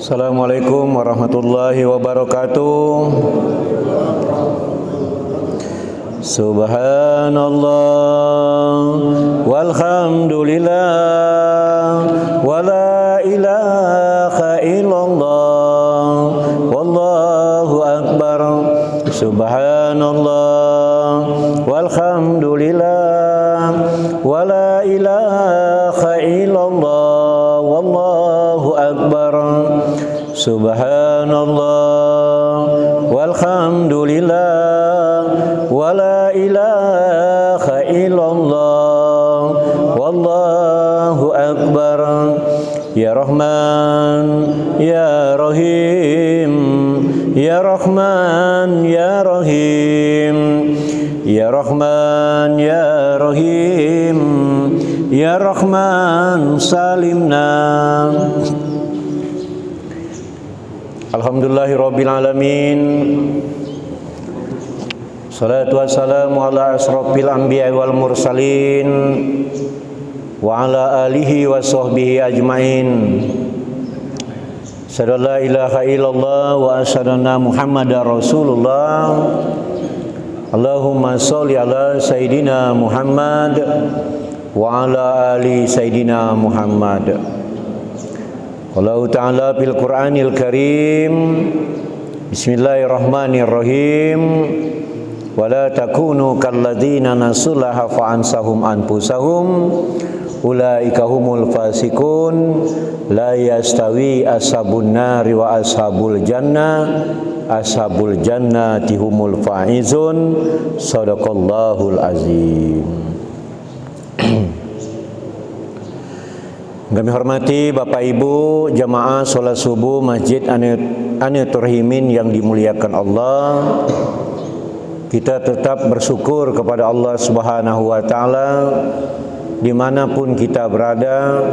Assalamualaikum warahmatullahi wabarakatuh. Subhanallah walhamdulillah wala ilaha illallah wallahu akbar. Subhanallah walhamdulillah wala ilaha illallah wallahu akbar. Subhanallah walhamdulillah wala ilaha illallah wallahu akbar. Ya Rahman ya Rahim, ya Rahman ya Rahim, ya Rahman ya Rahim, ya Rahman salimna. Alhamdulillahirabbil alamin. Salatu wassalamu ala asrofil anbiya wal mursalin wa ala alihi wa sahbihi ajmain. Asyhadu la ilaha illallah wa asyhadu anna Muhammadar Rasulullah. Allahumma sholli ala sayidina Muhammad wa ala ali sayidina Muhammad. Allah Ta'ala fil Qur'anil Karim. Bismillahirrahmanirrahim. Wala takunu kalladzina nasullaha fa'ansahum anfusahum ulaika humul fasikun. La yastawi ashabun nari wa ashabul jannah. Ashabul jannati humul faizun. Shadaqallahul azim. Kami hormati Bapak Ibu jamaah sholat subuh Masjid Aniatur Rahimin yang dimuliakan Allah. Kita tetap bersyukur kepada Allah Subhanahu wa Ta'ala dimanapun kita berada,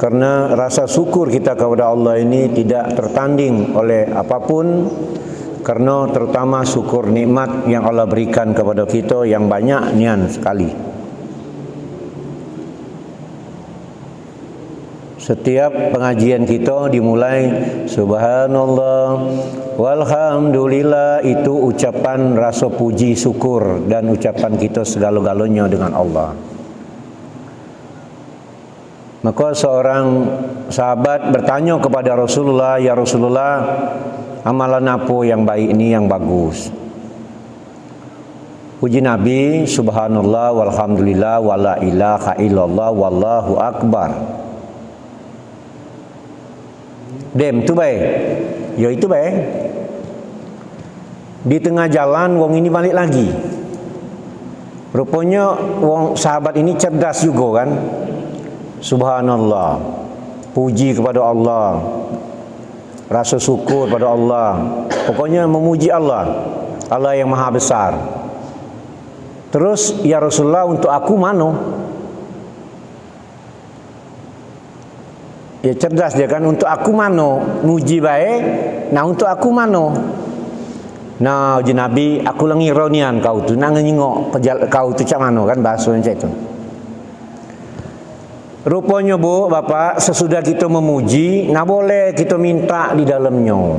karena rasa syukur kita kepada Allah ini tidak tertanding oleh apapun, karena terutama syukur nikmat yang Allah berikan kepada kita yang banyak nian sekali. Setiap pengajian kita dimulai Subhanallah walhamdulillah, itu ucapan rasa puji syukur dan ucapan kita segala-galanya dengan Allah. Maka seorang sahabat bertanya kepada Rasulullah, ya Rasulullah, amalan apa yang baik ini, yang bagus? Puji Nabi, Subhanallah walhamdulillah wala ilaha illallah wallahu akbar. Dem tu baik. Ya itu baik. Di tengah jalan wong ini balik lagi. Rupanya wong sahabat ini cerdas juga kan. Subhanallah. Puji kepada Allah. Rasa syukur pada Allah. Pokoknya memuji Allah. Allah yang maha besar. Terus ya Rasulullah, untuk aku mana? Ya cerdas dia kan, untuk aku mano muji baik. Nah untuk aku mano. Nah uji Nabi, aku lagi ironian kau tu, nak ngengok kau tu cak mano kan, bahasa macam itu. Rupanya bu, bapak, sesudah kita memuji, nak boleh kita minta di dalamnya.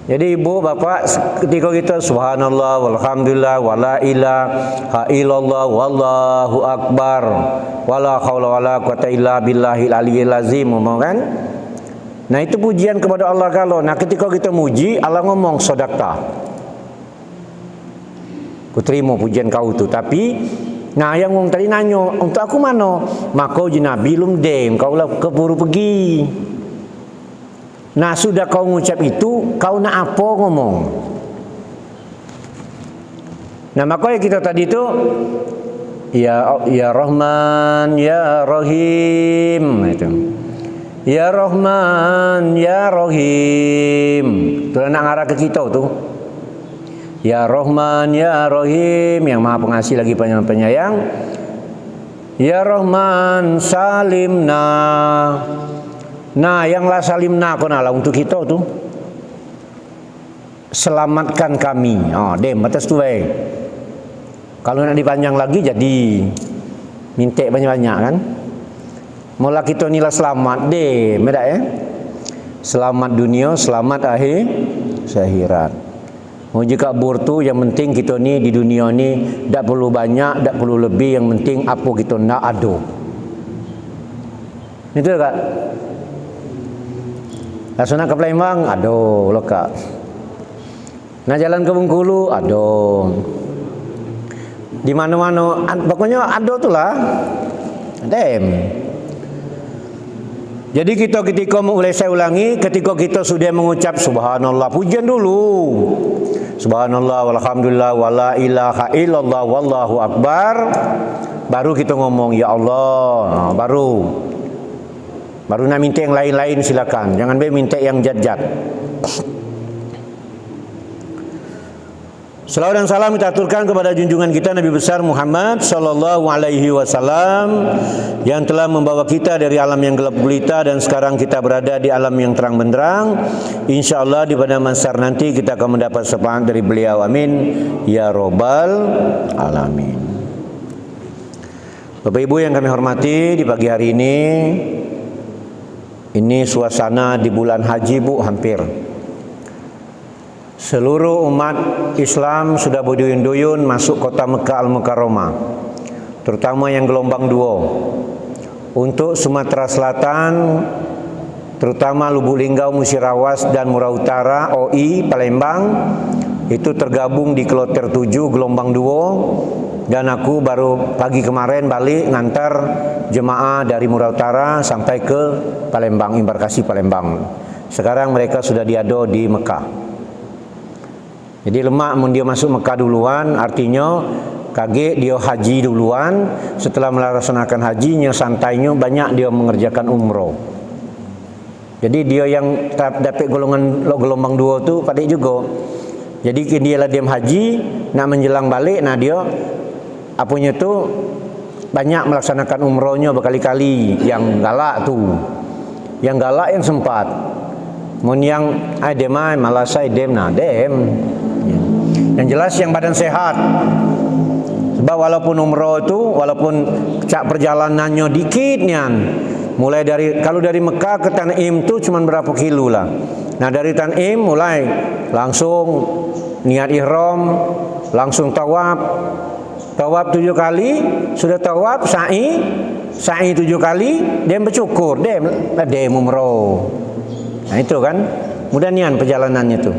Jadi ibu bapak, ketika kita subhanallah walhamdulillah wala ilaha illallah wallahu akbar wala haula wala quwata illa billahil aliyyil azim, kan? Nah itu pujian kepada Allah. Kalau nah ketika kita muji, Allah ngomong sodakta, ku terima pujian kau tu. Tapi nah yang ngomong tadi nanya, untuk aku mana? Maka uji Nabi lum dem, kau lah keburu pergi. Nah sudah kau ngucap itu, kau nak apa ngomong? Nah makanya kita tadi itu ya Rahman ya Rahim itu. Ya Rahman ya Rahim. Tu nak ngarah ke kita tu. Ya Rahman ya Rahim, yang Maha Pengasih lagi penyayang. Ya Rahman salimna. Nah, yang la salimna konalah untuk kita tu. Selamatkan kami. Oh, dem batas tu baik. Kalau nak dipanjang lagi jadi minta banyak-banyak kan. Mula kita nila selamat deh, medak ya. Selamat dunia, selamat akhirat. Mau jika bur tu yang penting kita ni di dunia ni tak perlu banyak, tak perlu lebih, yang penting apa kita nak ada. Itu Kak. Laksana ke Palembang, aduh lokak. Nah jalan ke Bengkulu, aduh. Di mana-mana, pokoknya aduh tu lah. Dem. Jadi kita ketika mulai saya ulangi, ketika kita sudah mengucap subhanallah, pujian dulu. Subhanallah walhamdulillah wala ilaha illallah wallahu akbar. Baru kita ngomong ya Allah. Baru nak minta yang lain-lain silakan. Jangan minta yang jat-jat. Salawat dan salam kita aturkan kepada junjungan kita Nabi besar Muhammad sallallahu alaihi wasallam yang telah membawa kita dari alam yang gelap gulita dan sekarang kita berada di alam yang terang benderang. Insyaallah di pada mahsyar nanti kita akan mendapat syafaat dari beliau. Amin ya rabbal alamin. Bapak Ibu yang kami hormati, di pagi hari ini suasana di bulan haji Bu, hampir seluruh umat Islam sudah berduyun-duyun masuk kota Mekah Al-Mukarramah, terutama yang gelombang 2. Untuk Sumatera Selatan, terutama Lubuk Linggau, Musirawas dan Murau Utara, OI, Palembang, itu tergabung di kloter 7 gelombang 2. Dan aku baru pagi kemarin balik ngantar jemaah dari Murau Utara sampai ke Palembang, embarkasi Palembang. Sekarang mereka sudah diado di Mekah. Jadi lemak dia masuk Mekah duluan, artinya kaget dia haji duluan. Setelah melaksanakan hajinya, santainya banyak dia mengerjakan umroh. Jadi dia yang dapat gelombang 2 tu padik juga. Jadi dia lah diam haji, nak menjelang balik, nah dia apanya tu banyak melaksanakan umrohnya berkali-kali. Yang galak tu, yang galak yang sempat. Mun yang demai malasai dem nah dem. Yang jelas yang badan sehat. Sebab walaupun umroh itu, walaupun cak perjalanannya dikit nian. Mulai dari, kalau dari Mekah ke Tanim itu cuma berapa kilo lah. Nah dari Tanim mulai langsung niat ihram, langsung tawaf. Tawaf 7 kali, sudah tawaf sa'i 7 kali, dia bercukur, dia umroh. Nah itu kan, mudah nian perjalanannya tu.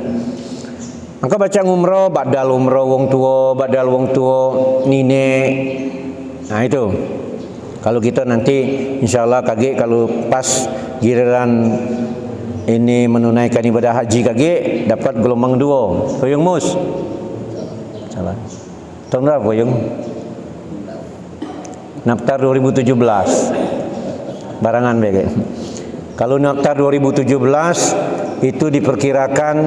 Maka baca umroh, badal umroh wong tua, nine. Nah itu. Kalau kita nanti insyaallah kaget kalau pas giliran ini menunaikan ibadah haji kaget dapat gelombang 2. Koyong mus. Salah. Tahun berapa koyong? Naftar 2017. Barangan baik. Kalau naftar 2017 itu diperkirakan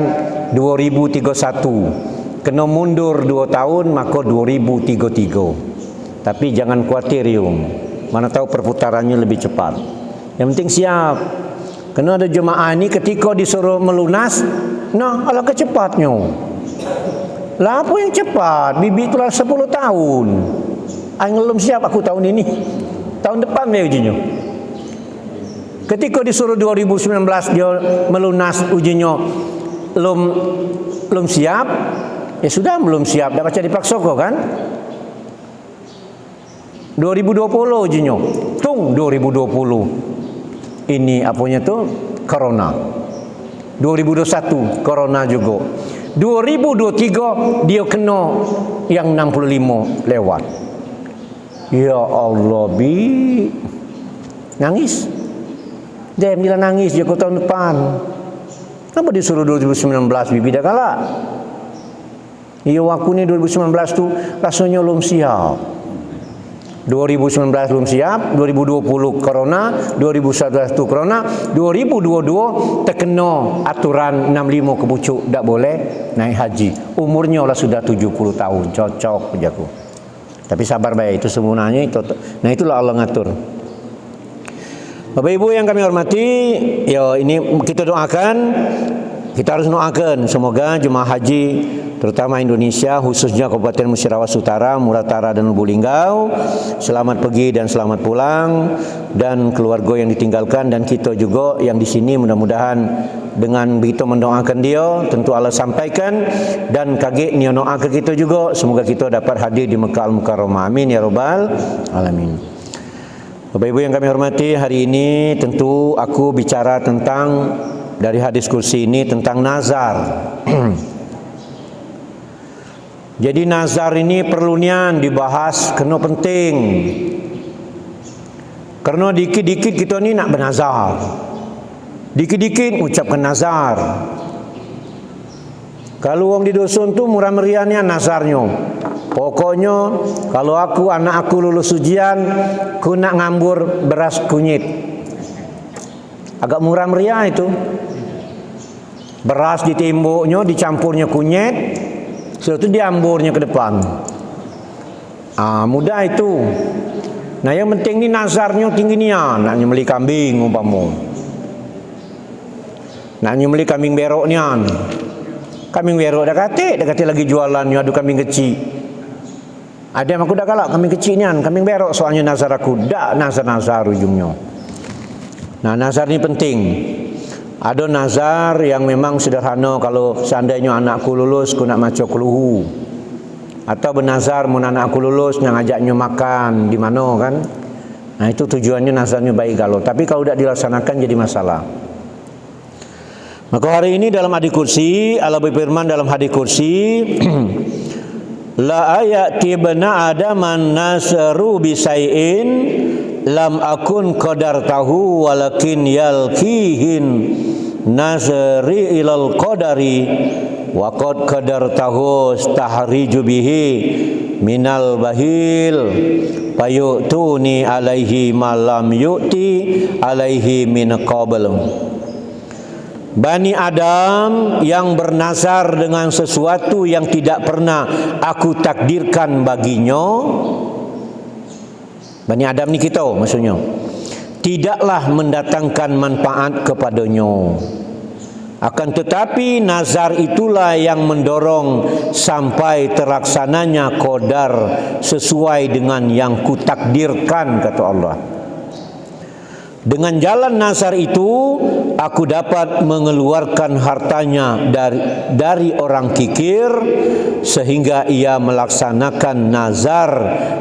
2031. Kena mundur 2 tahun maka 2033. Tapi jangan khawatir yung. Mana tahu perputarannya lebih cepat. Yang penting siap. Kena ada jemaah ini ketika disuruh melunas, nah ala kecepatnya. Lah apa yang cepat? Bibi telah 10 tahun. Ay belum siap aku tahun ini. Tahun depan dia ujinya. Ketika disuruh 2019 dia melunas ujinya belum siap, ya sudah belum siap, dah baca dipaksa kok kan. 2020 ujinya, tung 2020 ini apanya tuh corona. 2021 corona juga. 2023 dia kena yang 65 lewat. Ya Allah bi nangis. Dia bila nangis dia tahun depan. Kenapa disuruh 2019 bibi dah kalah? Ya aku ni 2019 tu rasanya belum siap. 2019 belum siap, 2020 corona, 2021 tu corona, 2022 terkena aturan 65 ke pucuk tak boleh naik haji. Umurnya lah sudah 70 tahun, cocok pujaku. Tapi sabar baik, itu sebenarnya itu. Nah itulah Allah ngatur. Bapak Ibu yang kami hormati, ya ini kita doakan, kita harus doakan semoga jemaah haji terutama Indonesia, khususnya Kabupaten Musirawas Utara, Muratara dan Lubuk Linggau. Selamat pergi dan selamat pulang, dan keluarga yang ditinggalkan dan kita juga yang di sini, mudah-mudahan dengan begitu mendoakan dia, tentu Allah sampaikan dan kaget ni doa ke kita juga, semoga kita dapat hadir di Mekah Al-Mukarramah. Amin ya rabbal alamin. Bapak Ibu yang kami hormati, hari ini tentu aku bicara tentang, dari hadis kursi ini, tentang nazar. Jadi nazar ini perlu nian dibahas, kena penting. Karena dikit-dikit kita ni nak bernazar, dikit-dikit ucapkan nazar. Kalau orang di dusun tu murah meriahnya nazarnya, pokoknya kalau aku, anak aku lulus ujian, aku nak ngambur beras kunyit. Agak murah meriah itu. Beras ditimbuknya, dicampurnya kunyit, setelah itu diamburnya ke depan. Mudah itu. Nah yang penting ni nazarnya tinggi nian, nak nyembeli kambing umpama. Nak nyembeli kambing berok nian. Kambing berok dah kata lagi jualannya, aduh kambing kecil. Ada yang aku dah galak kambing kecil nian, kambing berok soalnya nazar aku. Dak nazar-nazar ujungnya. Nah nazar ni penting. Ada nazar yang memang sederhana, kalau seandainya anakku lulus, aku nak maca keluhu. Atau bernazar, mun anakku lulus, nak ajaknya makan di mana kan. Nah itu tujuannya, nazarnya baik kalau. Tapi kalau tidak dilaksanakan jadi masalah. Maka hari ini dalam hadis kursi, Allah berfirman dalam hadis kursi, la ayati bana adaman nasru bisai'in lam akun qadartahu walakin yalkihin nazri ilal qadari wa qad qadartahu stahriju bihi minal bahil payutuni alaihi malam yu'ti alaihi min qabl. Bani Adam yang bernazar dengan sesuatu yang tidak pernah aku takdirkan baginya, Bani Adam ni kita maksudnya, tidaklah mendatangkan manfaat kepadanya. Akan tetapi nazar itulah yang mendorong sampai terlaksananya qadar sesuai dengan yang kutakdirkan, kata Allah. Dengan jalan nazar itu aku dapat mengeluarkan hartanya dari orang kikir, sehingga ia melaksanakan nazar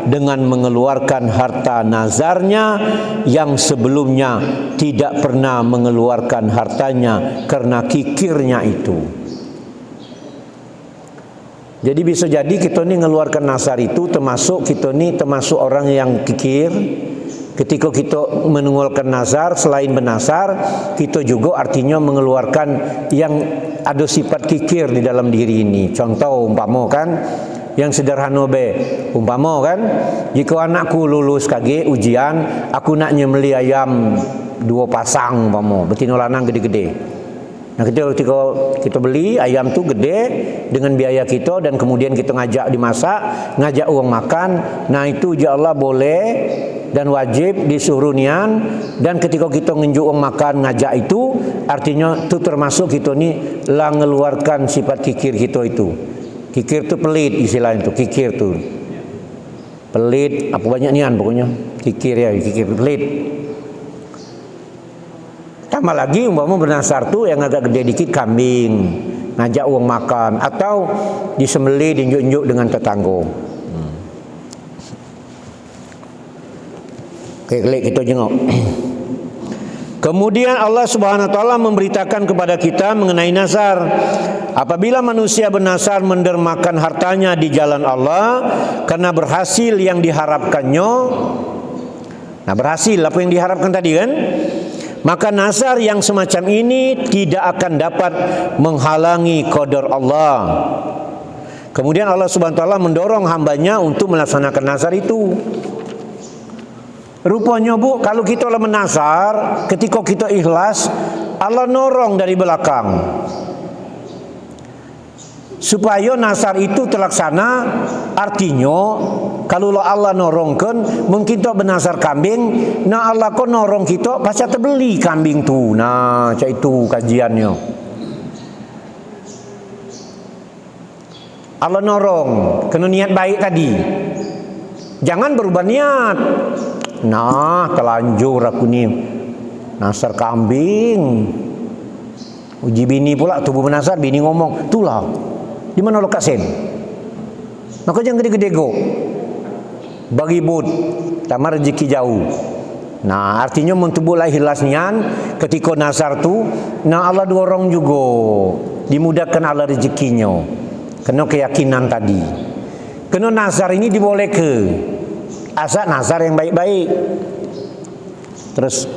dengan mengeluarkan harta nazarnya yang sebelumnya tidak pernah mengeluarkan hartanya karena kikirnya itu. Jadi bisa jadi kita ni mengeluarkan nazar itu termasuk kita ni termasuk orang yang kikir. Ketika kita mengeluarkan nazar, selain bernazar, kita juga artinya mengeluarkan yang ada sifat kikir di dalam diri ini. Contoh umpama kan, yang sederhana umpama kan, jika anakku lulus KG ujian, aku nak nyembeli ayam 2 pasang umpama, betina lanang gede-gede. Nah ketika kita beli ayam tu gede dengan biaya kita, dan kemudian kita ngajak dimasak, ngajak orang makan, nah itu ya Allah boleh dan wajib disuruh nian. Dan ketika kita ngenjuk orang makan ngajak itu, artinya itu termasuk kita ni lah ngeluarkan sifat kikir kita itu. Kikir tu pelit istilahnya itu, kikir tu pelit, apa banyak nian pokoknya kikir ya, kikir pelit. Tambah lagi umpama bernazar tu yang agak gede dikit kambing, ngajak orang makan, atau disembelih diinjuk-injuk dengan tetangga. Klik kita jengok. Kemudian Allah Subhanahu wa taala memberitakan kepada kita mengenai nazar. Apabila manusia bernazar mendermakan hartanya di jalan Allah karena berhasil yang diharapkannya. Nah, berhasil apa yang diharapkan tadi kan? Maka nazar yang semacam ini tidak akan dapat menghalangi qadar Allah. Kemudian Allah Subhanahu wa taala mendorong hambanya untuk melaksanakan nazar itu. Rupanya Bu, kalau kita menazar, ketika kita ikhlas, Allah norong dari belakang supaya nazar itu terlaksana. Artinya kalau Allah norongkan, mungkin kita bernazar kambing, nah Allah kok norong kita pasti terbeli kambing tu. Nah, cak itu kajiannya. Allah norong, kena niat baik tadi. Jangan berubah niat. Nah, telanjur aku ni nasar kambing. Uji bini pula, tubuh menasar, bini ngomong, itulah, di mana lo kasen? Maka jangan gede-gede go. Bagi but, tamar rezeki jauh. Nah, artinya mentubuh lahir lasnian ketika nasar tu, nah Allah dorong juga, dimudahkan Allah rezekinya. Kena keyakinan tadi. Kena nasar ini diboleh ke, asal nasar yang baik-baik. Terus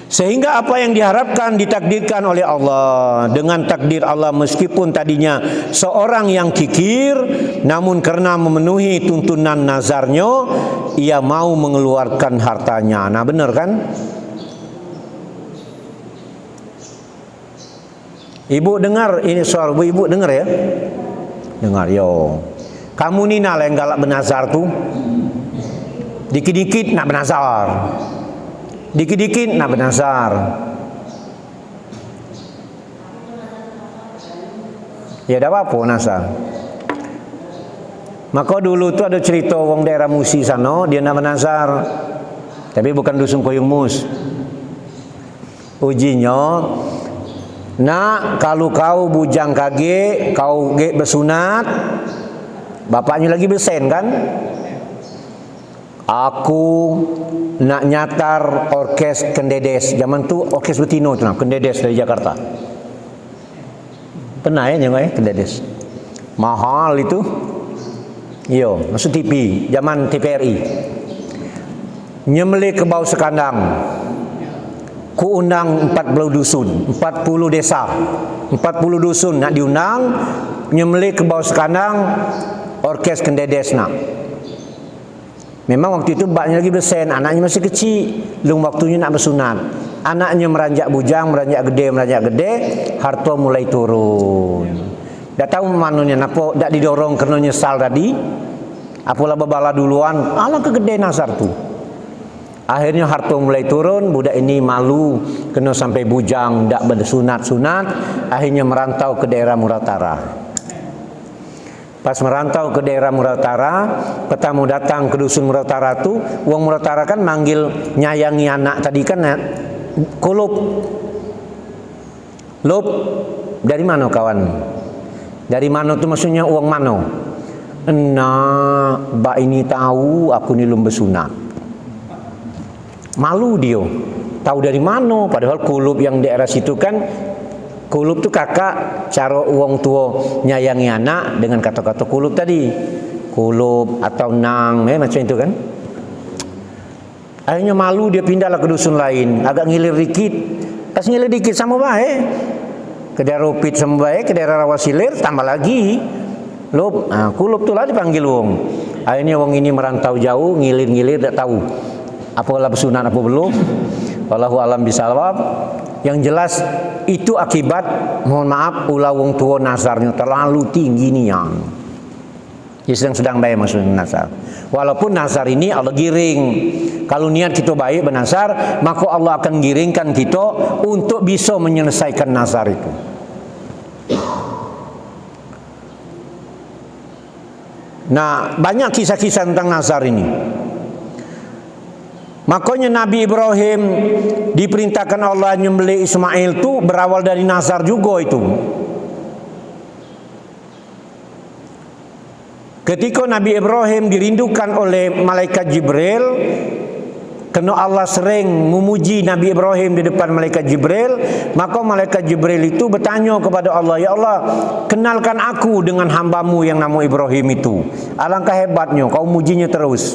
sehingga apa yang diharapkan ditakdirkan oleh Allah dengan takdir Allah, meskipun tadinya seorang yang kikir, namun karena memenuhi tuntunan nazarnya ia mau mengeluarkan hartanya. Nah, benar kan? Ibu dengar ini soal ibu dengar ya? Dengar yo. Kamu ni nak yang galak bernazar tu, dikit-dikit nak bernazar. Dikit-dikit nak bernazar. Ya dah apa nazar. Maka dulu tu ada cerita orang daerah Musi sana, dia nak bernazar. Tapi bukan dusun Koyung Mus. Ujinya, nak kalau kau bujang kage, kau ge bersunat, bapaknya lagi bersen kan? Aku nak nyatar orkes Kendedes. Zaman tu orkes betino tu nak Kendedes dari Jakarta. Pernah ya nyengok Kendedes. Mahal itu. Yo, masuk TV, zaman TVRI. Nyembelih ke bau sekandang. Ku undang 40 dusun, 40 desa. 40 dusun nak diundang, nyembelih ke bau sekandang orkes Kendedes nak. Memang waktu itu baknya lagi bersen, anaknya masih kecil, belum waktunya nak bersunat. Anaknya meranjak bujang, meranjak gede, harta mulai turun. Tak tahu manunya napa, tak didorong kerana nyesal tadi. Apalah babala duluan, alah kegede nasar tu. Akhirnya harta mulai turun, budak ini malu, kena sampai bujang, tak bersunat-sunat, akhirnya merantau ke daerah Muratara. Pas merantau ke daerah Muratara, pertama datang ke dusun Muratara tu, wong Muratara kan manggil nyayangi anak tadi kan, kulup. Lup, dari mana kawan? Dari mana tu maksudnya uang mana? Nah, bak ini tahu aku ni belum bersunat. Malu dia. Tahu dari mana? Padahal kulup yang daerah situ kan, kulup tu kakak, cara uang tua nyayangi anak dengan kata-kata kulup tadi. Kulup atau nang, macam itu kan. Akhirnya malu dia pindahlah ke dusun lain, agak ngilir dikit. Pas ngilir dikit sama baik. Ke daerah Rupit sama baik, ke daerah Rawasilir tambah lagi. Lup, nah, kulup tu lah dipanggil wong. Akhirnya wong ini merantau jauh, ngilir-ngilir tak tahu apalah bersunat apa belum. Wallahu alam bisawab. Yang jelas itu akibat, mohon maaf, ulah wong tua nazarnya terlalu tinggi niang. Dia sedang baik maksudnya nazar. Walaupun nazar ini Allah giring. Kalau niat kita baik bernazar, maka Allah akan giringkan kita untuk bisa menyelesaikan nazar itu. Nah, banyak kisah-kisah tentang nazar ini. Makanya Nabi Ibrahim diperintahkan Allah nyembelih Ismail itu berawal dari nazar juga itu. Ketika Nabi Ibrahim dirindukan oleh malaikat Jibril, karena Allah sering memuji Nabi Ibrahim di depan malaikat Jibril, maka malaikat Jibril itu bertanya kepada Allah, ya Allah, kenalkan aku dengan hambamu yang nama Ibrahim itu. Alangkah hebatnya, kau mujinya terus.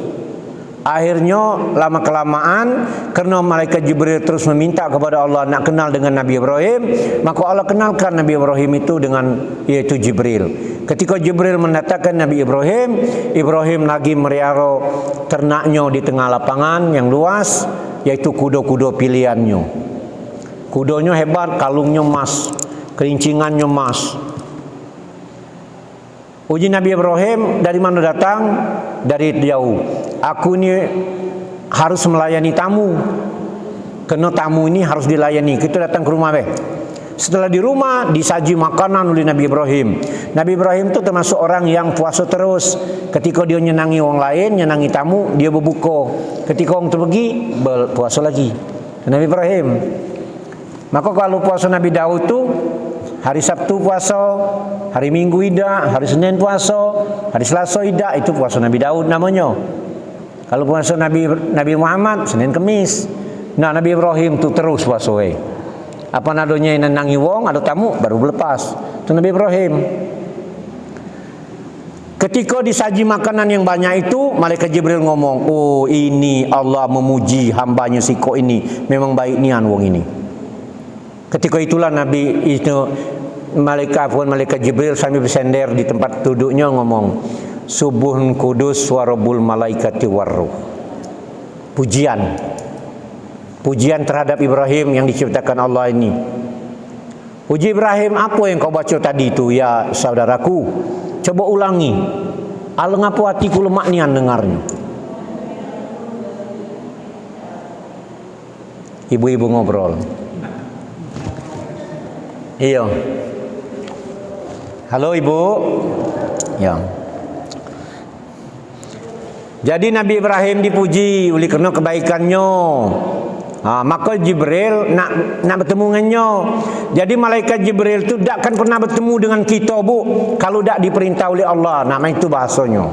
Akhirnya lama-kelamaan, kerana malaikat Jibril terus meminta kepada Allah nak kenal dengan Nabi Ibrahim, maka Allah kenalkan Nabi Ibrahim itu dengan yaitu Jibril. Ketika Jibril mendatangkan Nabi Ibrahim, Ibrahim lagi meriara ternaknya di tengah lapangan yang luas, yaitu kuda-kuda pilihannya. Kudanya hebat, kalungnya emas, kelincingannya emas. Uji Nabi Ibrahim dari mana datang? Dari jauh. Aku ni harus melayani tamu. Kena tamu ini harus dilayani. Kita datang ke rumah Setelah di rumah disaji makanan oleh Nabi Ibrahim. Nabi Ibrahim itu termasuk orang yang puasa terus. Ketika dia nyenangi orang lain, nyenangi tamu, dia berbuka. Ketika orang itu pergi, berpuasa lagi. Nabi Ibrahim. Maka kalau puasa Nabi Daud itu hari Sabtu puasa, hari Minggu tidak, hari Senin puasa, hari Selasa tidak, itu puasa Nabi Daud namanya. Kalau puasa Nabi Muhammad, Senin Kemis. Nah, Nabi Ibrahim itu terus puasa. Apa nadonya nenangi wong, ada tamu baru berlepas. Itu Nabi Ibrahim. Ketika disaji makanan yang banyak itu, malaikat Jibril ngomong, oh ini Allah memuji hambanya si kok ini, memang baik nian wong ini. Ketika itulah Nabi itu malaikat Jibril sambil bersender di tempat duduknya ngomong, subuhun kudus wa rabbul malaikati warruh. Pujian terhadap Ibrahim yang diciptakan Allah ini. Puji Ibrahim, apa yang kau baca tadi itu ya saudaraku? Coba ulangi. Aleng apa hatiku lemak nian dengarnya. Ibu-ibu ngobrol. Iya. Halo Ibu. Ya. Jadi Nabi Ibrahim dipuji oleh kerana kebaikannya. Maka Jibril nak bertemu dengannya. Jadi malaikat Jibril itu tak akan pernah bertemu dengan kita bu, kalau tak diperintah oleh Allah. Nama itu bahasanya.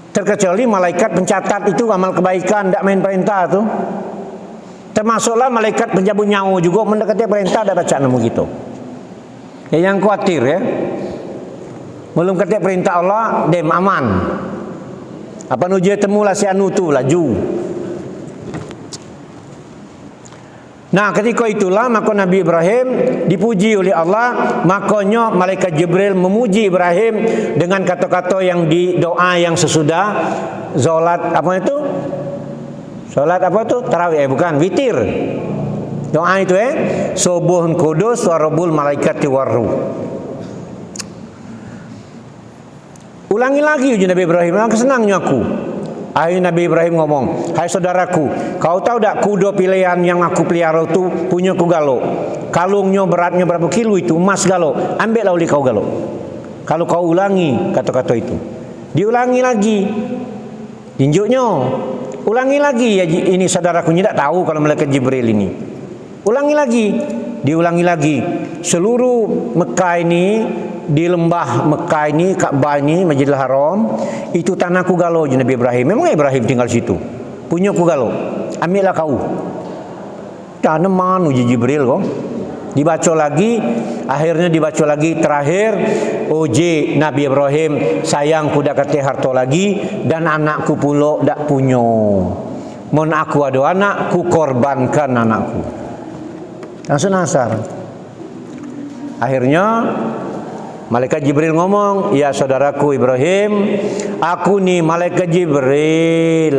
Terkecuali malaikat pencatat itu amal kebaikan, tak main perintah tu. Termasuklah malaikat penjabut nyawa juga mendekati perintah dah baca nama kita. Yang khawatir ya. Belum kata perintah Allah, dem aman. Apa nuju temulah si anu tu laju. Nah, ketika itulah maka Nabi Ibrahim dipuji oleh Allah, makanya malaikat Jibril memuji Ibrahim dengan kata-kata yang di doa yang sesudah salat apa itu? Salat apa tu? Tarawih bukan, witir. Doa itu subuhun kudus wa rabbul malaikati warruh. Ulangi lagi uji Nabi Ibrahim, senangnya aku. Akhirnya Nabi Ibrahim ngomong, hai saudaraku, kau tahu tak kuda pilihan yang aku pelihara itu punya ku galo. Kalungnya beratnya berapa kilo itu, emas galo. Ambillah oleh kau galo. Kalau kau ulangi kata-kata itu, diulangi lagi. Tinjuknya, ulangi lagi ya ini saudaraku, tidak tahu kalau malaikat Jibril ini. Ulangi lagi, diulangi lagi. Seluruh Mekah ini, di lembah Mekah ini, Ka'bah ini, Masjidil Haram, itu tanahku galau Nabi Ibrahim. Memang Ibrahim tinggal situ. Punya ku galau. Ambillah kau. Tanaman uji Jibril kok. Dibaca lagi, akhirnya dibaca lagi terakhir, uji Nabi Ibrahim, sayangku dak kate harta lagi dan anakku pula dak punya. Mun aku ada anak, ku korbankan anakku. Langsung nasar. Akhirnya malaikat Jibril ngomong, ya saudaraku Ibrahim, aku nih malaikat Jibril,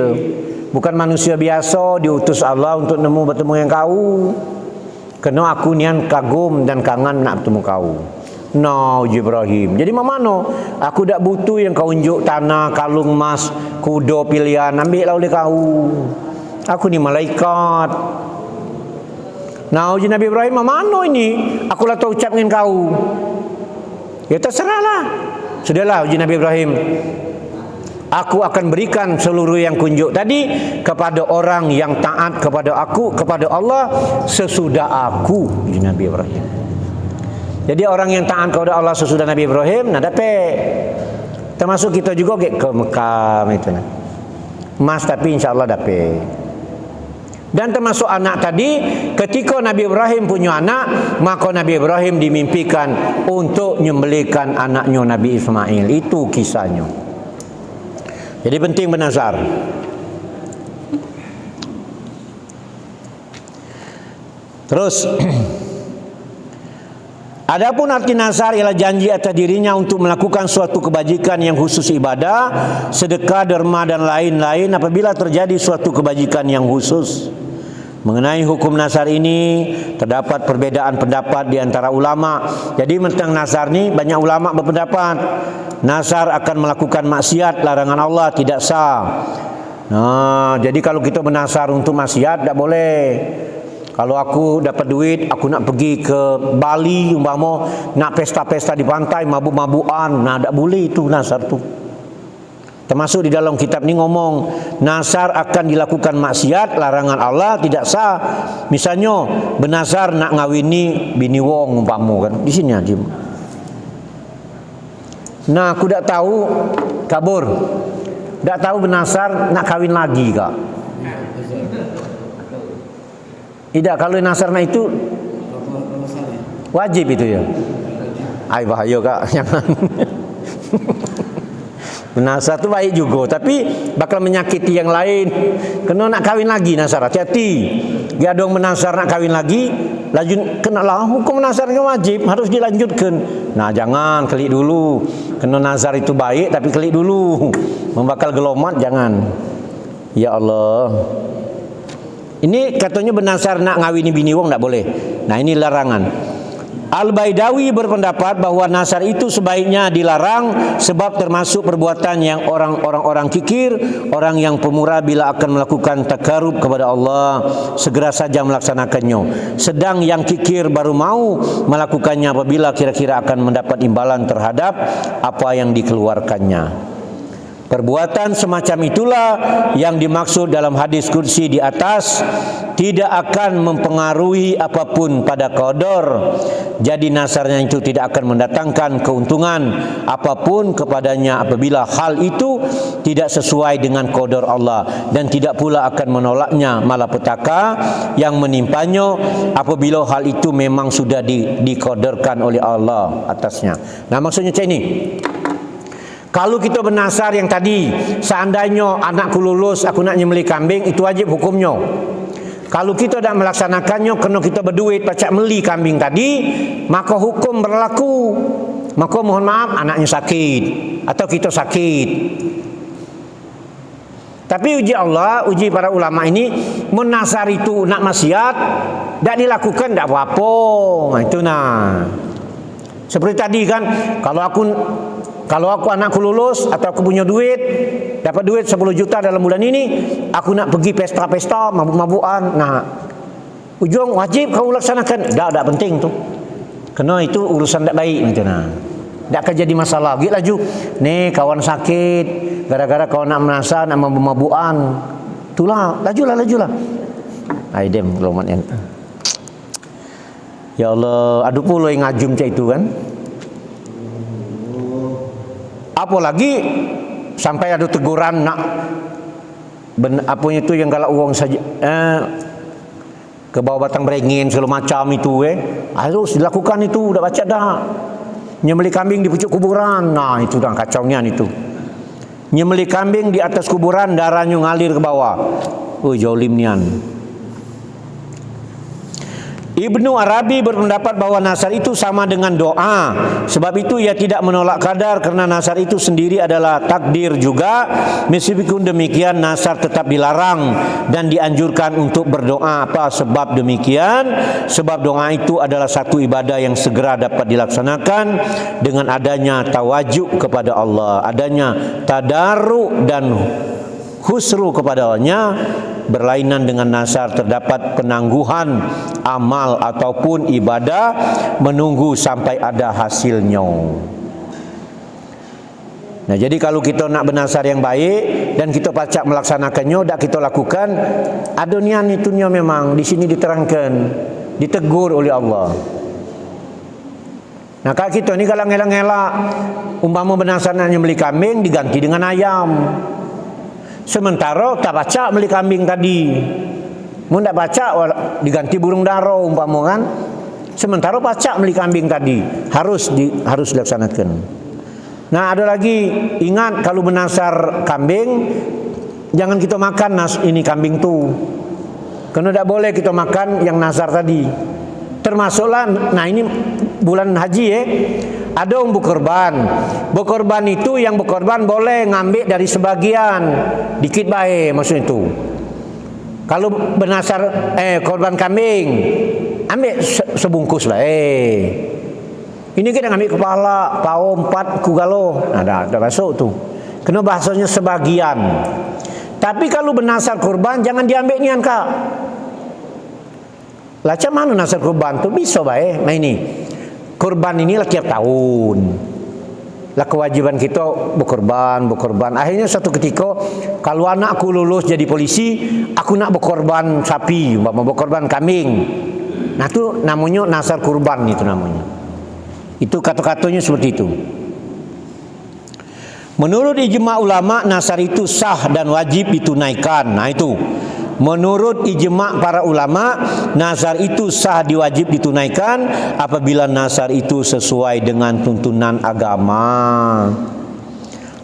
bukan manusia biasa diutus Allah untuk bertemu dengan kau. Karena aku nian kagum dan kangen nak bertemu kau. No Ibrahim. Jadi mana? Aku tak butuh yang kau unjuk tanah, kalung emas, kuda pilihan, ambillah oleh kau. Aku ni malaikat. Nah, uji Nabi Ibrahim, mana ini? Aku lah tahu ucap dengan kau. Ya terserahlah. Sudahlah uji Nabi Ibrahim. Aku akan berikan seluruh yang kunjuk tadi kepada orang yang taat kepada aku, kepada Allah sesudah aku, uji Nabi Ibrahim. Jadi orang yang taat kepada Allah sesudah Nabi Ibrahim, nak dapat. Termasuk kita juga ke Mekah itu. Mas tapi insya-Allah dapat. Dan termasuk anak tadi, ketika Nabi Ibrahim punya anak, maka Nabi Ibrahim dimimpikan untuk menyembelihkan anaknya Nabi Ismail. Itu kisahnya. Jadi penting bernazar. Terus adapun arti nazar ialah janji atas dirinya untuk melakukan suatu kebajikan yang khusus ibadah, sedekah, derma dan lain-lain apabila terjadi suatu kebajikan yang khusus. Mengenai hukum nazar ini terdapat perbedaan pendapat di antara ulama. Jadi tentang nazar ni banyak ulama berpendapat nazar akan melakukan maksiat, larangan Allah, tidak sah. Nah, jadi kalau kita bernazar untuk maksiat tak boleh. Kalau aku dapat duit, aku nak pergi ke Bali umpama, nak pesta-pesta di pantai, mabuk-mabukan. Nah, tak boleh itu nazar tu. Termasuk di dalam kitab ni ngomong nazar akan dilakukan maksiat, larangan Allah tidak sah. Misalnya bernazar nak ngawini bini wong umpama kan. Di sini ada. Nah, aku tak tahu kabur. Tak tahu bernazar nak kahwin lagi kak. Tidak, kalau nazar nak itu wajib itu ya. Ai bahaya kak, jangan. Nazar tu baik juga, tapi bakal menyakiti yang lain. Kena nak kahwin lagi nazar, hati-hati. Dia dong menazar nak kahwin lagi, lanjut kenalah hukum nazar yang wajib harus dilanjutkan. Nah, jangan kelik dulu. Kena nazar itu baik, tapi kelik dulu. Membakal gelomat jangan. Ya Allah. Ini katanya bernazar nak ngawini bini wong tak boleh. Nah, ini larangan. Al-Baidawi berpendapat bahwa nazar itu sebaiknya dilarang sebab termasuk perbuatan yang orang-orang kikir, orang yang pemurah bila akan melakukan takarub kepada Allah segera saja melaksanakannya. Sedang yang kikir baru mau melakukannya apabila kira-kira akan mendapat imbalan terhadap apa yang dikeluarkannya. Perbuatan semacam itulah yang dimaksud dalam hadis qudsi di atas, tidak akan mempengaruhi apapun pada qadar. Jadi nazarnya itu tidak akan mendatangkan keuntungan apapun kepadanya apabila hal itu tidak sesuai dengan qadar Allah, dan tidak pula akan menolaknya malapetaka yang menimpanya apabila hal itu memang sudah diqadarkan oleh Allah atasnya. Nah, maksudnya macam ini. Kalau kita bernazar yang tadi, seandainya anakku lulus, aku nak nyembelih kambing, itu wajib hukumnya. Kalau kita tak melaksanakannya, kena kita berduit pacak beli kambing tadi, maka hukum berlaku. Maka mohon maaf, anaknya sakit atau kita sakit. Tapi uji Allah, uji para ulama ini, menazar itu nak maksiat, tak dilakukan tak apa-apa. Nah, itu nah. Seperti tadi kan, kalau aku anakku lulus atau aku punya duit, dapat duit 10 juta dalam bulan ini, aku nak pergi pesta-pesta, mabuk-mabukan. Nah, ujung wajib kau laksanakan. Tak penting tu. Kena itu urusan tak baik macam nah. Tak akan jadi masalah. Pergi laju. Nih kawan sakit, gara-gara kau nak menasa, nak mabuk-mabukan. Itulah, lajulah. Aidem gelomat yang. Ya Allah, aduh pula yang ngajum macam itu kan. Apalagi sampai ada teguran nak apa itu yang galak uang saja ke bawah batang beringin segala macam itu harus dilakukan itu. Dah baca dah nyembelih kambing di pucuk kuburan. Nah, itu dah kacaunya itu. Nyembelih kambing di atas kuburan, darahnya ngalir ke bawah. Oh, jolim nian. Ibnu Arabi berpendapat bahwa nazar itu sama dengan doa. Sebab itu ia tidak menolak qadar, karena nazar itu sendiri adalah takdir juga. Meskipun demikian, nazar tetap dilarang dan dianjurkan untuk berdoa. Apa sebab demikian? Sebab doa itu adalah satu ibadah yang segera dapat dilaksanakan dengan adanya tawajuk kepada Allah, adanya tadarru dan khusru kepadanya. Berlainan dengan nazar terdapat penangguhan amal ataupun ibadah menunggu sampai ada hasilnya. Nah, jadi kalau kita nak bernazar yang baik dan kita pacak melaksanakannya, dak kita lakukan, adonian itunya memang di sini diterangkan, ditegur oleh Allah. Nah, kalau kita ni kalau ngelak-ngelak, umpama bernazar nak nyembelih kambing diganti dengan ayam. Sementara tak baca beli kambing tadi, mun tak baca diganti burung daro umpama kan. Sementara baca beli kambing tadi harus dilaksanakan. Nah, ada lagi, ingat kalau menasar kambing jangan kita makan ini kambing tu. Karena tak boleh kita makan yang nazar tadi. Termasuklah, nah ini bulan haji ada yang berkorban. Berkorban itu yang berkorban boleh ngambil dari sebagian, dikit baik maksud itu. Kalau bernasar korban kambing, ambil sebungkus lah. Ini kita ngambil kepala, pao 4 kugalo. Nah, dah masuk tu. Kena bahasanya sebagian. Tapi kalau bernasar korban jangan diambil nian kak. Lah macam mana nasar kurban tu bisa baik? Nah ini kurban ini lah tiap tahun. Lah kewajiban kita berkorban. Akhirnya satu ketika kalau anakku lulus jadi polisi, aku nak berkorban sapi, mau berkorban kambing. Nah itu namanya nasar kurban itu namanya. Itu kata-katanya seperti itu. Menurut ijma ulama nasar itu sah dan wajib ditunaikan. Nah itu. Menurut ijma para ulama, nazar itu sah diwajib ditunaikan apabila nazar itu sesuai dengan tuntunan agama.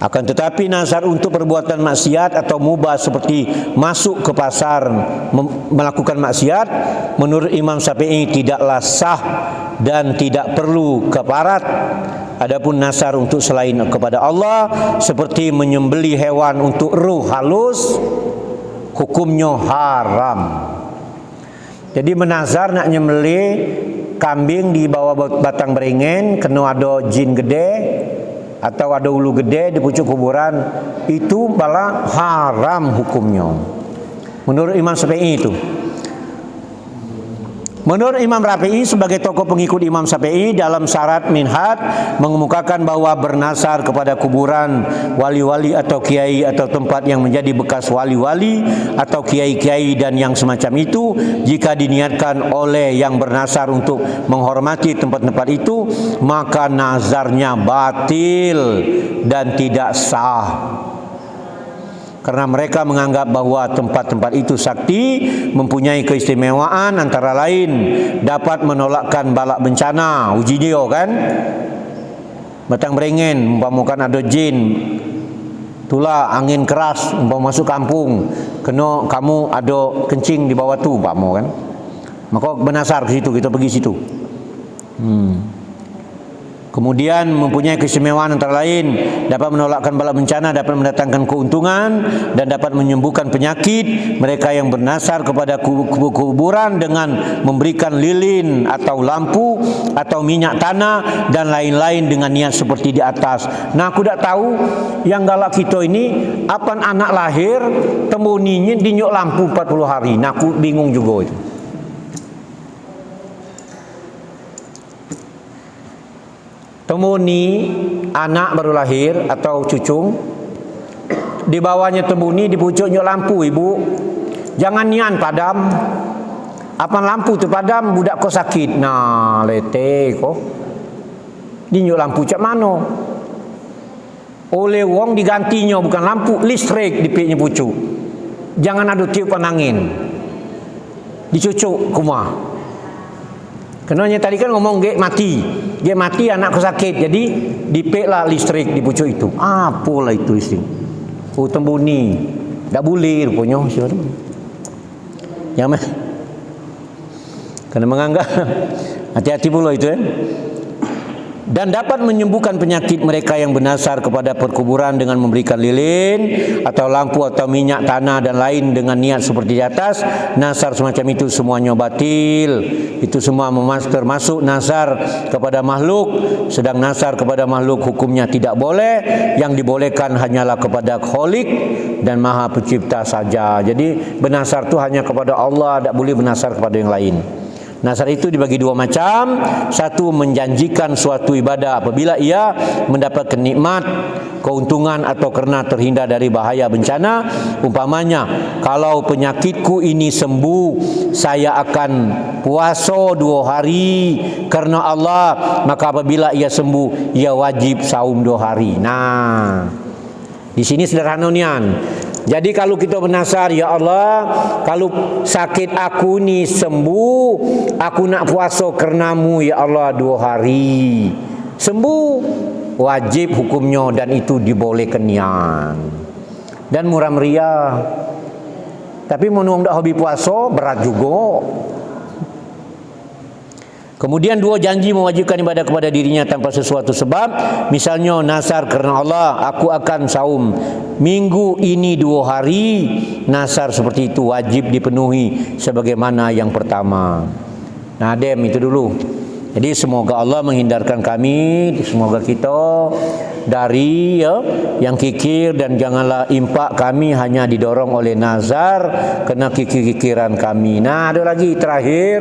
Akan tetapi nazar untuk perbuatan maksiat atau mubah seperti masuk ke pasar melakukan maksiat, menurut Imam Syafi'i tidaklah sah dan tidak perlu kafarat. Adapun nazar untuk selain kepada Allah seperti menyembelih hewan untuk ruh halus, hukumnya haram. Jadi menazar nak nyembelih kambing di bawah batang beringin, kena ada jin gede atau ada ulu gede di pucuk kuburan, itu bala haram hukumnya. Menurut Imam Syafi'i itu. Menurut Imam Rafi'i sebagai tokoh pengikut Imam Syafi'i dalam syarat minhaj mengemukakan bahwa bernasar kepada kuburan wali-wali atau kiai atau tempat yang menjadi bekas wali-wali atau kiai-kiai dan yang semacam itu, jika diniatkan oleh yang bernasar untuk menghormati tempat-tempat itu, maka nazarnya batil dan tidak sah. Karena mereka menganggap bahwa tempat-tempat itu sakti, mempunyai keistimewaan, antara lain dapat menolakkan balak bencana. Uji dia kan, batang beringin umpamakan ada jin, itulah angin keras umpama masuk kampung, kena kamu ada kencing di bawah tu umpama kan, maka bernasar ke situ, kita pergi situ. Kemudian mempunyai keistimewaan antara lain dapat menolakkan bala bencana, dapat mendatangkan keuntungan dan dapat menyembuhkan penyakit. Mereka yang bernasar kepada kuburan dengan memberikan lilin atau lampu atau minyak tanah dan lain-lain dengan niat seperti di atas. Nah aku tak tahu yang galak kita ini apa anak lahir temuninya dinyok lampu 40 hari. Nah aku bingung juga itu. Temuni anak baru lahir atau cucung, di bawahnya temuni, di pucuknya lampu ibu. Jangan nian padam. Apa lampu tu padam budak kau sakit. Nah lete kau. Dinyuk lampu cak mano? Oleh wong digantinya bukan lampu, listrik di piknya pucuk. Jangan ada tiupan angin. Dicucuk kumah. Kenanya tadi kan ngomong gek mati anakku sakit, jadi dipeklah listrik di pucuk itu. Apalah itu listrik? Oh tembuni, tak boleh rupanya. Jangan, kena menganggap hati-hati pula itu Dan dapat menyembuhkan penyakit mereka yang bernasar kepada perkuburan dengan memberikan lilin atau lampu atau minyak tanah dan lain dengan niat seperti di atas. Nasar semacam itu semuanya batil. Itu semua termasuk nasar kepada makhluk. Sedang nasar kepada makhluk hukumnya tidak boleh. Yang dibolehkan hanyalah kepada Khalik dan Maha Pencipta saja. Jadi bernasar itu hanya kepada Allah, tidak boleh bernasar kepada yang lain. Nasar itu dibagi dua macam. Satu, menjanjikan suatu ibadah apabila ia mendapat nikmat, keuntungan atau kerana terhindar dari bahaya bencana. Umpamanya, kalau penyakitku ini sembuh, saya akan puasa 2 hari karena Allah. Maka apabila ia sembuh, ia wajib saum 2 hari. Nah, di sini sederhana nian. Jadi kalau kita bernasar, ya Allah, kalau sakit aku ni sembuh, aku nak puasa karenamu ya Allah 2 hari. Sembuh, wajib hukumnya dan itu dibolehkan nian. Dan murah meriah. Tapi menung dak hobi puasa berat juga. Kemudian 2, janji mewajibkan ibadah kepada dirinya tanpa sesuatu sebab. Misalnya nasar kerana Allah, aku akan saum minggu ini 2 hari. Nasar seperti itu wajib dipenuhi sebagaimana yang pertama. Nah dem itu dulu. Jadi semoga Allah menghindarkan kami, semoga kita dari yang kikir, dan janganlah impak kami hanya didorong oleh nazar kena kikir-kikiran kami. Nah, ada lagi terakhir,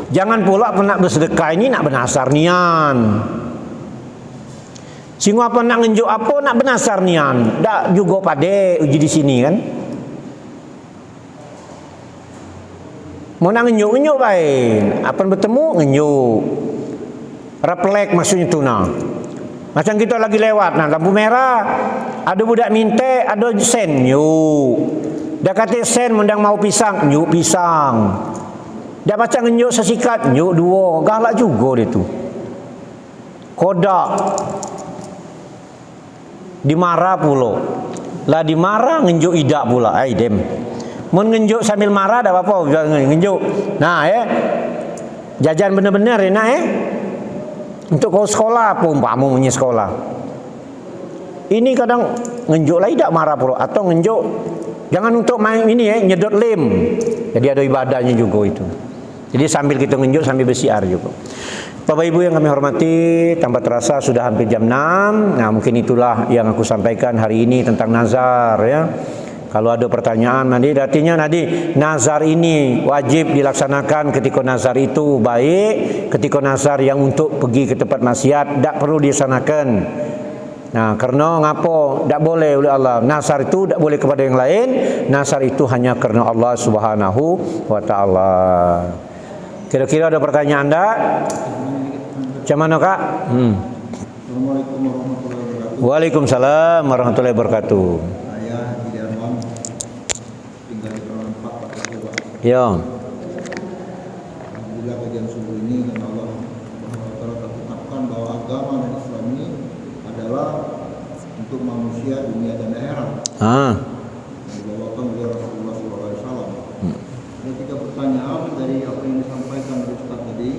jangan pula nak bersedekah ini nak bernasar nian. Singgo apa nak ngenjuk apa nak bernasar nian. Dak juga pade uji di sini kan. Mau nak ngenyuk baik. Apa bertemu ngenyuk. Refleks maksudnya tu nah. Macam kita lagi lewat nah lampu merah, ada budak minta, ada sen nyuk. Dia kata sen mendang mau pisang, nyuk pisang. Dia baca ngenyuk sesikat, nyuk dua. Galak juga dia tu. Kodak. Dimarah pula. Lah dimarah ngenyuk idak pula. Ai dem. Mun ngenjuk sambil marah dak apa-apa, ngenjuk. Nah, jajan benar-benar enak Untuk kau sekolah apa umpamu punya sekolah. Ini kadang ngenjuk lagi dak marah pula atau ngenjuk jangan untuk main ini nyedot lem. Jadi ada ibadahnya juga itu. Jadi sambil kita ngenjuk sambil bersiar juga. Bapak Ibu yang kami hormati, tanpa terasa sudah hampir jam 6. Nah, mungkin itulah yang aku sampaikan hari ini tentang nazar ya. Kalau ada pertanyaan nanti, artinya nanti nazar ini wajib dilaksanakan ketika nazar itu baik, ketika nazar yang untuk pergi ke tempat maksiat tak perlu dilaksanakan. Nah, karena ngapo tak boleh oleh Allah. Nazar itu tak boleh kepada yang lain. Nazar itu hanya karena Allah Subhanahu wa taala. Kira-kira ada pertanyaan tak? Macam mana Kak? Assalamualaikum warahmatullahi wabarakatuh. Waalaikumsalam warahmatullahi wabarakatuh. Ya. Alhamdulillah kajian subuh ini karena Allah tetapkan bahwa agama dan Islam ini adalah untuk manusia dunia dan akhirat. Dibawakan oleh Rasulullah SAW. Ada 3 pertanyaan dari apa yang disampaikan oleh Ustaz tadi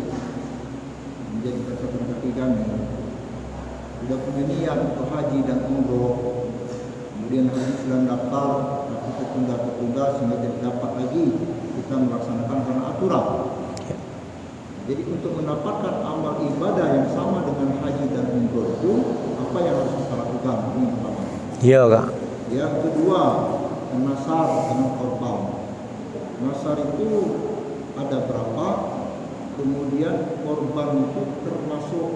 menjadi catatan kaki kami. Sudah punya niat untuk haji dan umroh, kemudian haji sedang daftar, tapi tertunda sehingga tidak dapat lagi kita melaksanakan karena aturan. Jadi untuk mendapatkan amal ibadah yang sama dengan haji dan umroh itu apa yang harus kita lakukan? Ini yang pertama. Iya Kak. Yang kedua, nasar dengan korban. Nasar itu ada berapa? Kemudian korban itu termasuk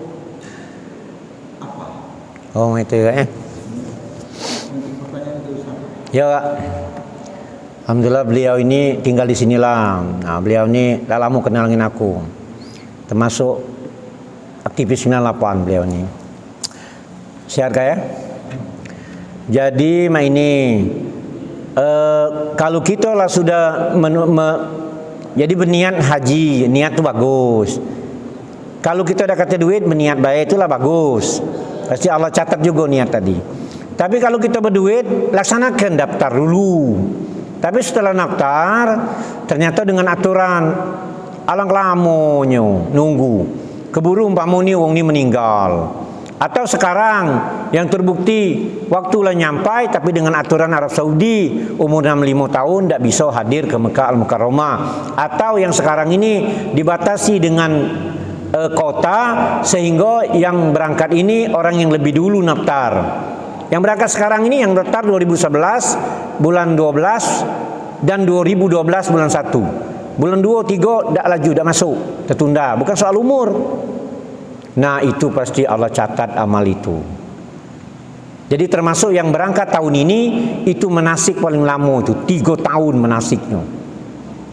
apa? Oh itu ya. Pertanyaan itu Ustaz. Ya Kak. Alhamdulillah beliau ini tinggal di sinilah. Nah, beliau ini dah lama kenal dengan aku. Termasuk aktivis 98 beliau ini. Sehat Kak ya? Jadi ini kalau kita lah sudah jadi berniat haji, niat tu bagus. Kalau kita dah kata duit berniat baik itulah bagus. Pasti Allah catat juga niat tadi. Tapi kalau kita berduit, laksanakan daftar dulu. Tapi setelah daftar, ternyata dengan aturan alang lamonyo nunggu. Keburu umpama ni wong ni meninggal. Atau sekarang yang terbukti waktulah nyampai tapi dengan aturan Arab Saudi umur 65 tahun tak bisa hadir ke Mekah Al-Mukarramah. Atau yang sekarang ini dibatasi dengan kota sehingga yang berangkat ini orang yang lebih dulu daftar. Yang berangkat sekarang ini yang daftar 2011 bulan 12 dan 2012 bulan 1. Bulan 2, 3 tak laju, tak masuk, tertunda. Bukan soal umur. Nah itu pasti Allah catat amal itu. Jadi termasuk yang berangkat tahun ini itu manasik paling lama itu 3 tahun manasiknya.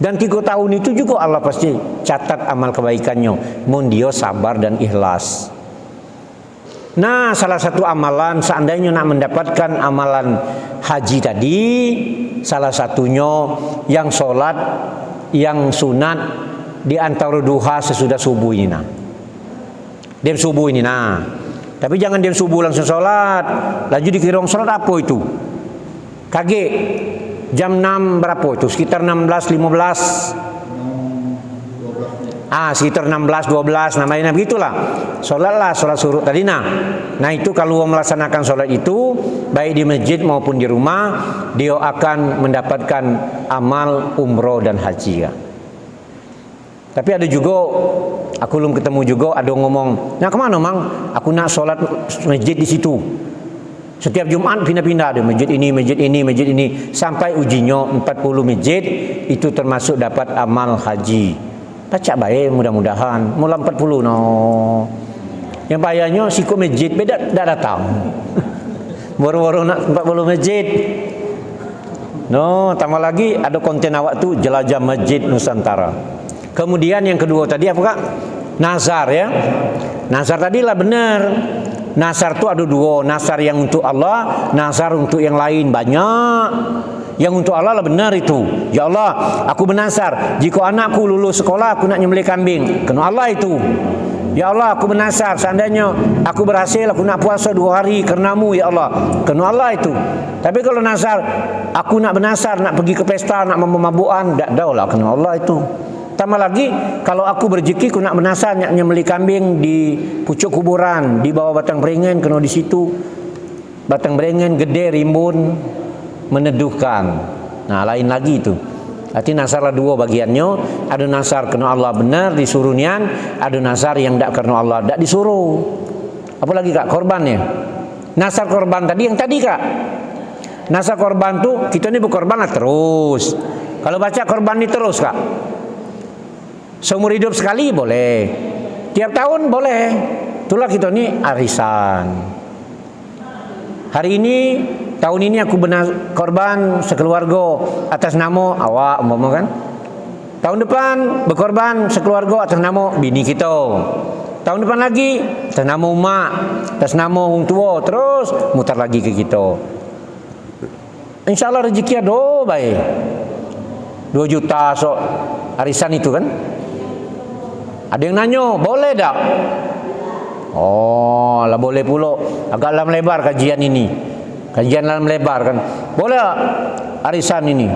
Dan 3 tahun itu juga Allah pasti catat amal kebaikannya. Mun dia sabar dan ikhlas. Nah salah satu amalan seandainya nak mendapatkan amalan haji tadi, salah satunya yang sholat yang sunat di antara duha sesudah subuh ini nah. Dem subuh ini nah. Tapi jangan dem subuh langsung sholat. Laju dikira sholat apa itu? Kaget. Jam 6 berapa itu? Sekitar 16.15. Sekitar 16.12 namanya begitulah. Sholatlah sholat surut tadi nah. Nah itu kalau melaksanakan sholat itu baik di masjid maupun di rumah, dia akan mendapatkan amal umroh dan haji ya. Tapi ada juga, aku belum ketemu juga, ada ngomong, nak kemana mang? Aku nak solat masjid di situ. Setiap Jumat pindah-pindah ada masjid ini, masjid ini, masjid ini. Sampai ujinya 40 masjid, itu termasuk dapat amal haji. Baca baik mudah-mudahan. Mula 40 no. Yang bayarnya sikut masjid, beda dah datang. Baru-baru nak 40 masjid. No, tambah lagi ada konten awak tu jelajah masjid Nusantara. Kemudian yang kedua tadi apa Kak? Nazar ya. Nazar tadilah benar. Nazar tu ada dua, nazar yang untuk Allah, nazar untuk yang lain banyak. Yang untuk Allah lah benar itu. Ya Allah, aku bernazar jika anakku lulus sekolah aku nak nyembelih kambing. Kena Allah itu. Ya Allah, aku bernazar seandainya aku berhasil aku nak puasa 2 hari karenamu ya Allah. Kena Allah itu. Tapi kalau nazar aku nak bernazar nak pergi ke pesta nak mabuk-mabukan, tak daulah kena Allah itu. Tambah lagi kalau aku berjeki aku nak bernazar nak nyembelih kambing di pucuk kuburan di bawah batang beringin, kena di situ batang beringin gede rimbun meneduhkan. Nah, lain lagi itu. Arti nazarlah dua bagiannya. Ada nazar kena Allah benar disuruh nian, ada nazar yang tak kena Allah tak disuruh. Apa lagi Kak? Korbannya. Nazar korban tadi yang tadi Kak. Nazar korban tu kita ni berkorban lah terus. Kalau baca korban ni terus Kak. Seumur hidup sekali boleh. Tiap tahun boleh. Itulah kita ni arisan. Hari ini tahun ini aku korban sekeluarga atas nama awak umpama kan. Tahun depan berkorban sekeluarga atas nama bini kita. Tahun depan lagi atas nama mak, atas nama orang tua, terus mutar lagi ke kita. InsyaAllah rezeki ada baik. 2 juta so arisan itu kan. Ada yang nanya, boleh tak? Oh, lah boleh pula. Agak dalam lebar kajian ini. Kajian dalam lebar kan. Boleh tak arisan ini?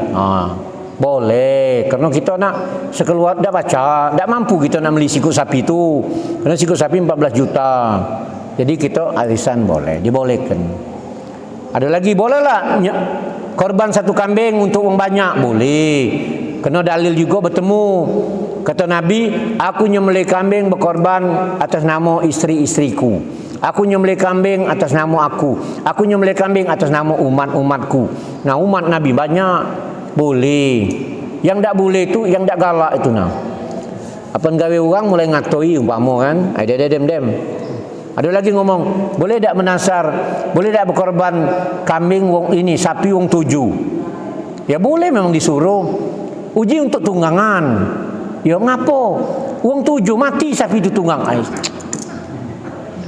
Boleh. Karena kita nak sekeluar dah baca, tak mampu kita nak beli sikut sapi tu. Karena sikut sapi 14 juta. Jadi kita arisan boleh, dibolehkan. Ada lagi boleh lah korban 1 kambing untuk orang banyak, boleh. Kena dalil juga bertemu. Kata Nabi, aku nyembelih kambing berkorban atas nama isteri-istriku. Aku nyembelih kambing atas nama aku. Aku nyembelih kambing atas nama umat-umatku. Nah, umat Nabi banyak. Boleh. Yang tak boleh itu, yang tak galak itu nah. Apa gawe orang mulai ngatoi umpama kan? Ada dem-dem. Ada lagi ngomong, boleh tak menasar? Boleh tak berkorban kambing wong ini, sapi wong 7? Ya boleh, memang disuruh. Uji untuk tunggangan. Ya ngapo? Wong 7 mati sapi itu tunggang.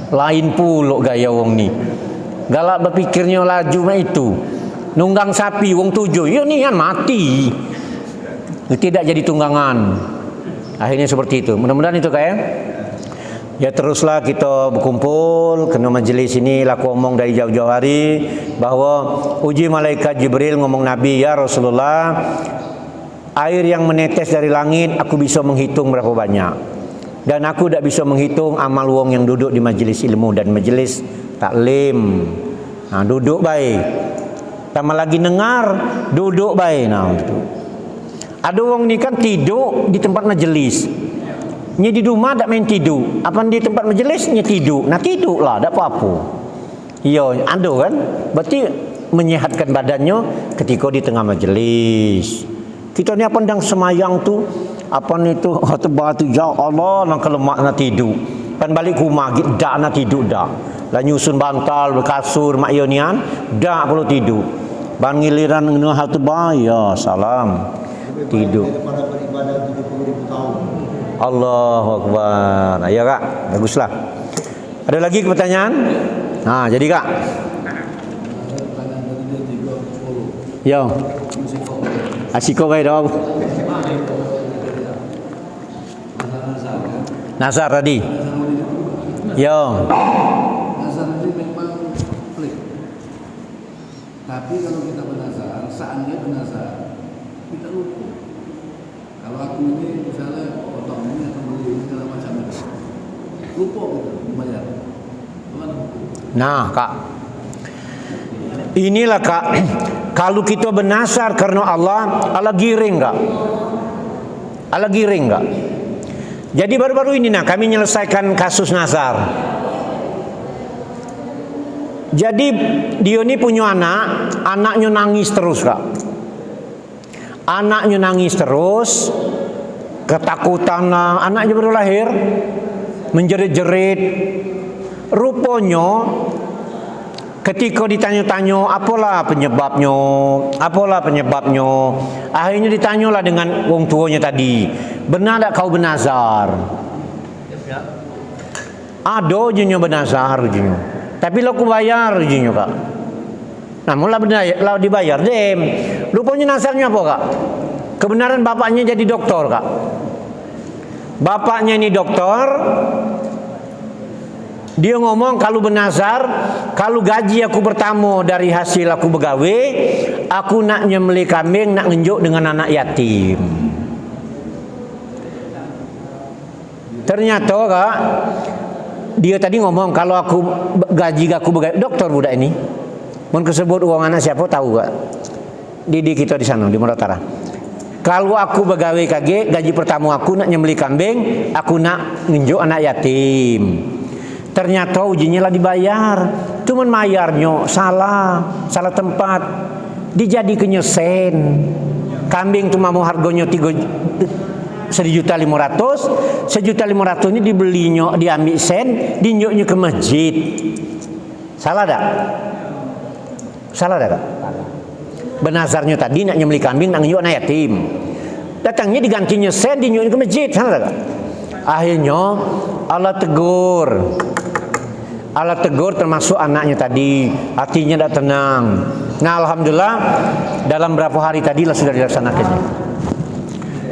Lain pula gaya wong ni. Galak berpikirnya laju mah itu. Nunggang sapi wong 7, ya ni kan mati. Tidak jadi tunggangan. Akhirnya seperti itu. Mudah-mudahan itu kayak. Ya teruslah kita berkumpul kena majlis ini. Laku omong dari jauh-jauh hari bahwa uji malaikat Jibril ngomong Nabi, ya Rasulullah, air yang menetes dari langit aku bisa menghitung berapa banyak. Dan aku tak bisa menghitung amal wong yang duduk di majlis ilmu dan majlis taklim. Nah, duduk baik. Tambah lagi dengar, duduk baik. Nah, itu. Ada wong ni kan tidur di tempat majlis. Ni di rumah tak main tidur. Apa di tempat majlis ni tidur. Nah, tidurlah, tak apa-apa. Ya, ada kan? Berarti menyehatkan badannya ketika di tengah majlis. Kita ni apa ndang semayang tu, apa ni tu khutbah tu, ya Allah nang kelemak nak tidur. Pan balik rumah dak nak tidur dak. Lah nyusun bantal, kasur mak yo nian, dak perlu tidur. Ban giliran ngene khutbah, ya salam. Tidur. Daripada beribadah 70.000 tahun. Allahu Akbar. Ya Kak, baguslah. Ada lagi pertanyaan? Nah, jadi Kak. Ya. Asiko baik dong. Nazar tadi. Yo. Nazar itu memang pelik. Tapi kalau kita bernazar, saatnya bernazar, kita lupa. Kalau aku ini misalnya potong ini atau beli segala macam itu, lupa kita bayar. Nah, Kak. Inilah Kak, kalau kita bernazar karena Allah giring Kak. Allah giring Kak. Jadi baru-baru ini kami menyelesaikan kasus nazar. Jadi dia ini punya anak, anaknya nangis terus Kak. Anaknya nangis terus, ketakutan, anaknya baru lahir, menjerit-jerit. Rupanya ketika ditanya-tanya apalah penyebabnya, akhirnya ditanyalah dengan wong tuanya tadi, benar tak kau bernazar? Ada jinnya bernazar jinnya, tapi lo ku bayar jinnya Kak. Namun lah dibayar dem. Rupanya nazarnya apa Kak? Kebenaran bapaknya jadi dokter Kak. Bapaknya ini dokter. Dia ngomong kalau bernazar, kalau gaji aku bertamu dari hasil aku begawe, aku nak nyembelih kambing, nak ngenjuk dengan anak yatim. Ternyata Kak, dia tadi ngomong kalau aku gaji aku begawe, dokter budak ini. Mun kesebut uang anak siapa tahu Kak? Didi kita di sana di Muratara. Kalau aku begawe kage, gaji pertama aku nak nyembelih kambing, aku nak ngenjuk anak yatim. Ternyata ujinya lah dibayar, cuman mayarnya salah tempat, dijadikannya sen. Kambing tu mau harganya 1.500.000, 1.500.000 ini dibelinya, diambil sen, dinjuknya ke masjid. Salah tak? Salah tak? Bernazarnya tadi nak nyembelih kambing, nak ngenjuk anak yatim. Datangnya digantinya sen, dinjuknya ke masjid. Salah tak? Akhirnya Allah tegur. Allah tegur termasuk anaknya tadi, hatinya tidak tenang. Nah alhamdulillah dalam berapa hari tadi lah sudah dilaksanakannya.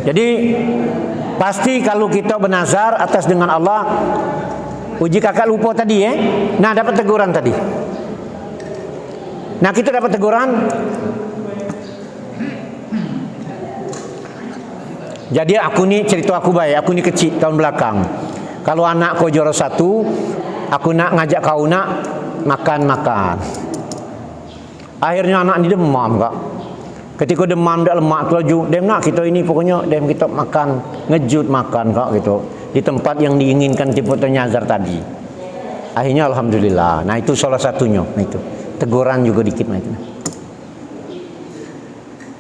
Jadi pasti kalau kita bernazar atas dengan Allah, uji kakak lupa tadi nah dapat teguran tadi. Nah kita dapat teguran. Jadi aku ni cerita aku baik, aku ni kecil tahun belakang. Kalau anak kau juara 1, aku nak ngajak kau nak makan. Akhirnya anak ni demam Kak. Ketika demam dak lemak tu laju, dem nak kita ini pokoknya dem kita makan, ngejut makan Kak gitu. Di tempat yang diinginkan tipe nyazar tadi. Akhirnya alhamdulillah. Nah itu salah satunya. Nah itu teguran juga dikit nah itu.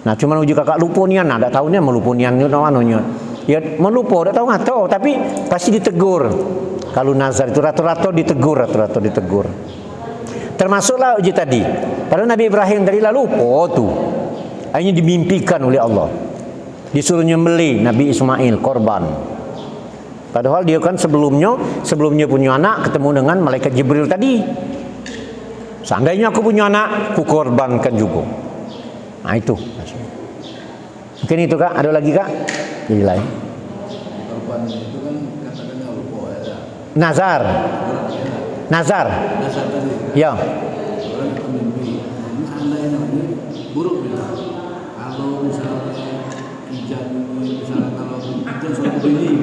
Nah cuman uji kakak lupa nian, tak tahu ni melupa nian ni anunya. Ya melupa, tak tahu ngato, tapi pasti ditegur. Kalau nazar itu rata-rata ditegur. Termasuklah uji tadi. Padahal Nabi Ibrahim tadi lalu lupa tu. Akhirnya dimimpikan oleh Allah. Disuruh nyembelih Nabi Ismail korban. Padahal dia kan sebelumnya punya anak ketemu dengan malaikat Jibril tadi. Seandainya aku punya anak, ku korbankan juga. Nah itu. Mungkin itu Kak, ada lagi Kak? Jadi lain. Korban itu kan katakannya lupa ya. Nazar tadi. Ya. Orang itu mimpi. Seandainya ini buruk ya. Kalau misalnya hujan ini, misalnya kalau hujan suatu ini,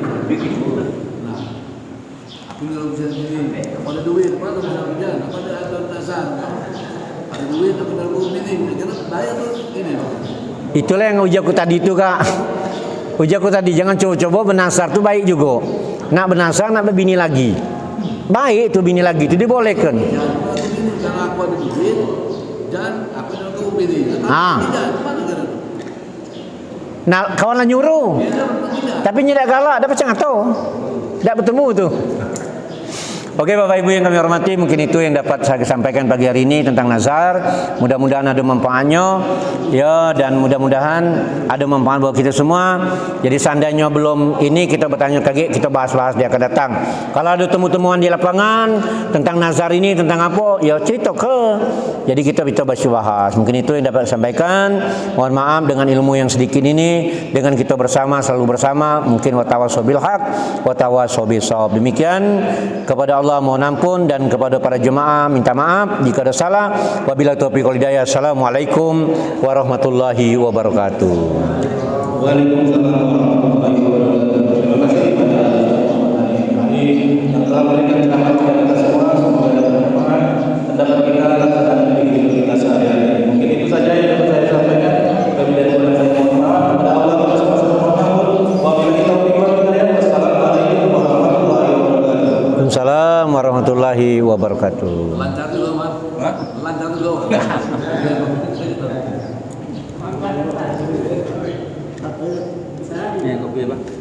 nah, aku kalau hujan ini, ada duit, apa misalnya hujan, apa ada nazar, ada duit, apa ada ini, karena bayar tuh ini. Itulah yang uji aku tadi itu Kak. Uji aku tadi jangan coba-coba bernazar tu baik juga. Nak bernazar nak berbini lagi. Baik tu bini lagi tu dibolehkan. Jangan aku ada duit dan aku ada kau bini. Nah kawan lah nyuruh. Tapi nyedak galak dah macam atau. Tak bertemu tu. Oke Bapak Ibu yang kami hormati, mungkin itu yang dapat saya sampaikan pagi hari ini tentang nazar. Mudah-mudahan ada manfaatnya ya, dan mudah-mudahan ada manfaat buat kita semua. Jadi seandainya belum ini kita bertanya lagi, kita bahas-bahas dia akan datang. Kalau ada temu-temuan di lapangan tentang nazar ini, tentang apa, ya cerita ke. Jadi kita bahas. Mungkin itu yang dapat saya sampaikan. Mohon maaf dengan ilmu yang sedikit ini, dengan kita selalu bersama, mungkin watawasau bil haq, watawasau bis shawab. Demikian, kepada Allah mohon ampun, dan kepada para jemaah minta maaf jika ada salah. Wabillahi taufiq wal hidayah. Assalamualaikum warahmatullahi wabarakatuh. Waalaikumsalam warahmatullahi wabarakatuh. Terima kasih kepada kami yang telah memberikan ceramah kepada kita semua. Semoga dapat bermanfaat pendapat kita dan mendidik kita sehari-hari. Mungkin itu saja yang dapat saya sampaikan. Kami dari saya mohon maaf kepada Allah subhanahu wa taala. Wabillahi taufiq wal hidayah. Wassalamualaikum Waalaikumsalam warahmatullahi wabarakatuh. Lancar juga, Mas. Lancar juga. Ya, kopi, Pak.